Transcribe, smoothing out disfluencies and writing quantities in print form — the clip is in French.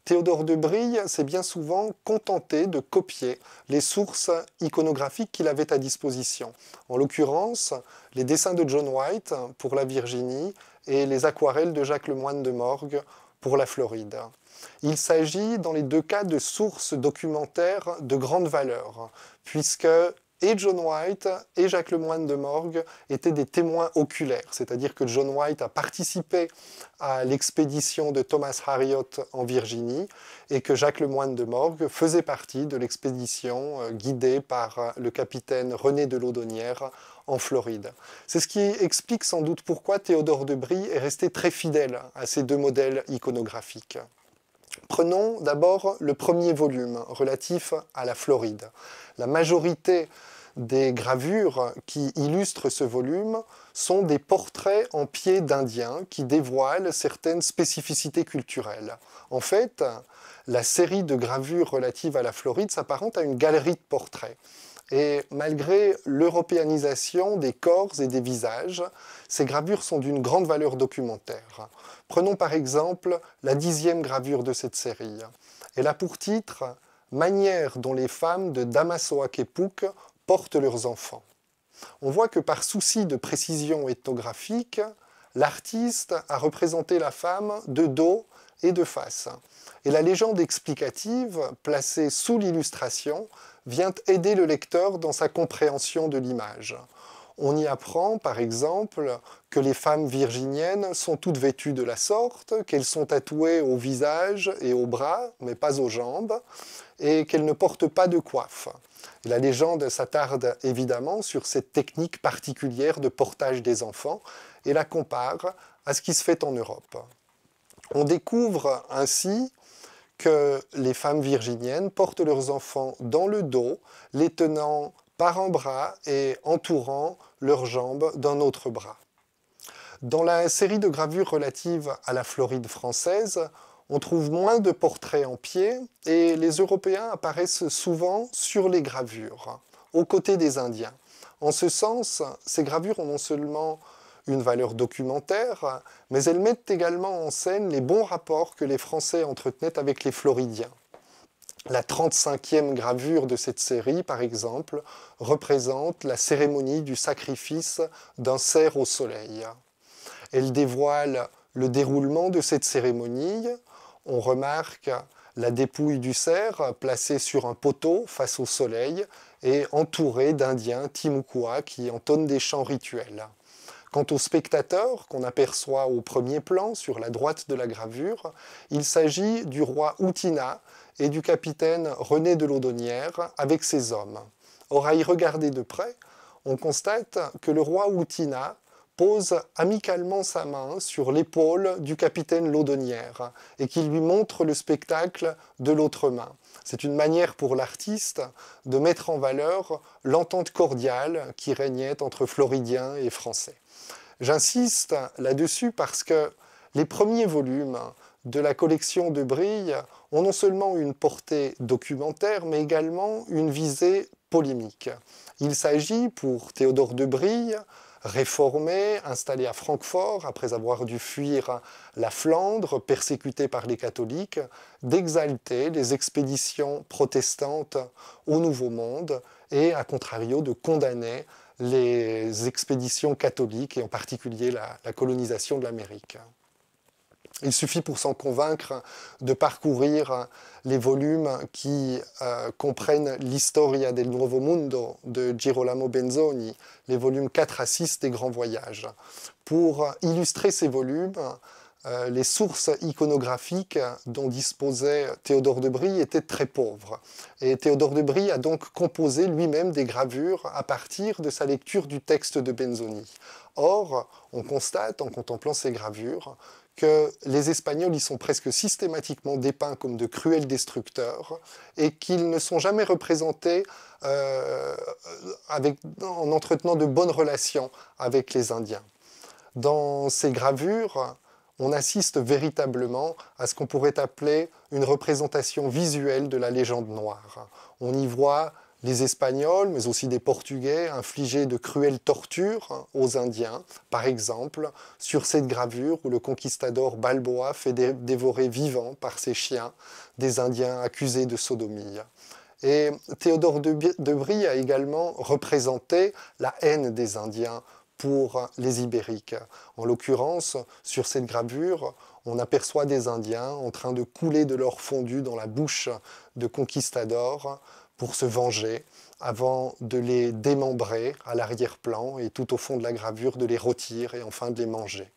Théodore de Brie s'est bien souvent contenté de copier les sources iconographiques qu'il avait à disposition. En l'occurrence, les dessins de John White pour la Virginie et les aquarelles de Jacques Lemoine de Morgue pour la Floride. Il s'agit dans les deux cas de sources documentaires de grande valeur, puisque et John White et Jacques Lemoine de Morgue étaient des témoins oculaires, c'est-à-dire que John White a participé à l'expédition de Thomas Harriot en Virginie et que Jacques Lemoine de Morgue faisait partie de l'expédition guidée par le capitaine René de Laudonnière en Floride. C'est ce qui explique sans doute pourquoi Théodore de Brie est resté très fidèle à ces deux modèles iconographiques. Prenons d'abord le premier volume relatif à la Floride. La majorité des gravures qui illustrent ce volume sont des portraits en pied d'Indiens qui dévoilent certaines spécificités culturelles. En fait, la série de gravures relatives à la Floride s'apparente à une galerie de portraits. Et malgré l'européanisation des corps et des visages, ces gravures sont d'une grande valeur documentaire. Prenons par exemple la 10e gravure de cette série. Elle a pour titre « Manière dont les femmes de Damasoak-Epuk portent leurs enfants ». On voit que par souci de précision ethnographique, l'artiste a représenté la femme de dos et de face. Et la légende explicative, placée sous l'illustration, vient aider le lecteur dans sa compréhension de l'image. On y apprend, par exemple, que les femmes virginiennes sont toutes vêtues de la sorte, qu'elles sont tatouées au visage et aux bras, mais pas aux jambes, et qu'elles ne portent pas de coiffe. La légende s'attarde évidemment sur cette technique particulière de portage des enfants et la compare à ce qui se fait en Europe. On découvre ainsi que les femmes virginiennes portent leurs enfants dans le dos, les tenant par un bras et entourant leurs jambes d'un autre bras. Dans la série de gravures relatives à la Floride française, on trouve moins de portraits en pied et les Européens apparaissent souvent sur les gravures, aux côtés des Indiens. En ce sens, ces gravures ont non seulement une valeur documentaire, mais elles mettent également en scène les bons rapports que les Français entretenaient avec les Floridiens. La 35e gravure de cette série, par exemple, représente la cérémonie du sacrifice d'un cerf au soleil. Elle dévoile le déroulement de cette cérémonie. On remarque la dépouille du cerf placée sur un poteau face au soleil et entourée d'Indiens Timucua qui entonnent des chants rituels. Quant au spectateur, qu'on aperçoit au premier plan sur la droite de la gravure, il s'agit du roi Outina et du capitaine René de Laudonnière avec ses hommes. Or, à y regarder de près, on constate que le roi Outina pose amicalement sa main sur l'épaule du capitaine Laudonnière et qu'il lui montre le spectacle de l'autre main. C'est une manière pour l'artiste de mettre en valeur l'entente cordiale qui régnait entre Floridiens et Français. J'insiste là-dessus parce que les premiers volumes de la collection de Brie ont non seulement une portée documentaire, mais également une visée polémique. Il s'agit pour Théodore de Brie, réformé, installé à Francfort après avoir dû fuir la Flandre, persécuté par les catholiques, d'exalter les expéditions protestantes au Nouveau Monde et, à contrario, de condamner les expéditions catholiques et en particulier la colonisation de l'Amérique. Il suffit pour s'en convaincre de parcourir les volumes qui comprennent l'Historia del Nuovo Mundo de Girolamo Benzoni, les volumes 4 à 6 des Grands Voyages. Pour illustrer ces volumes, les sources iconographiques dont disposait Théodore de Brie étaient très pauvres. Et Théodore de Brie a donc composé lui-même des gravures à partir de sa lecture du texte de Benzoni. Or, on constate, en contemplant ces gravures, que les Espagnols y sont presque systématiquement dépeints comme de cruels destructeurs et qu'ils ne sont jamais représentés en entretenant de bonnes relations avec les Indiens. Dans ces gravures, on assiste véritablement à ce qu'on pourrait appeler une représentation visuelle de la légende noire. On y voit Les Espagnols, mais aussi des Portugais, infligeaient de cruelles tortures aux Indiens. Par exemple, sur cette gravure où le conquistador Balboa fait dévorer vivant par ses chiens des Indiens accusés de sodomie. Et Théodore de Brie a également représenté la haine des Indiens pour les Ibériques. En l'occurrence, sur cette gravure, on aperçoit des Indiens en train de couler de l'or fondu dans la bouche de conquistadors pour se venger, avant de les démembrer à l'arrière-plan et tout au fond de la gravure de les rôtir et enfin de les manger.